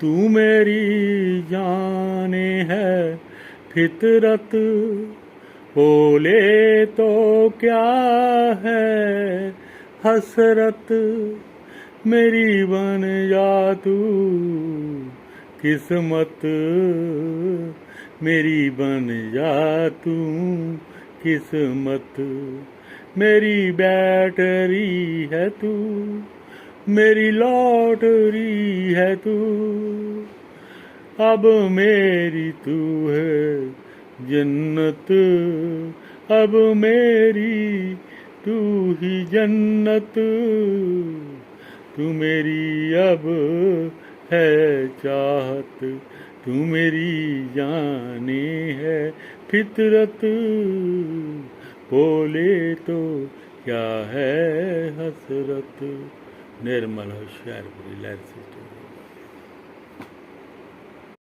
तू मेरी जाने है फितरत, बोले तो क्या है हसरत। मेरी बन जा तू किस्मत, मेरी बन जा तू किस्मत। मेरी बैटरी है तू, मेरी लॉटरी है तू। अब मेरी तू है जन्नत, अब मेरी तू ही जन्नत। तू मेरी अब है चाहत, तू मेरी जाने है फितरत। बोले तो क्या है हसरत। निर्मल होशियारपुरी लहर से।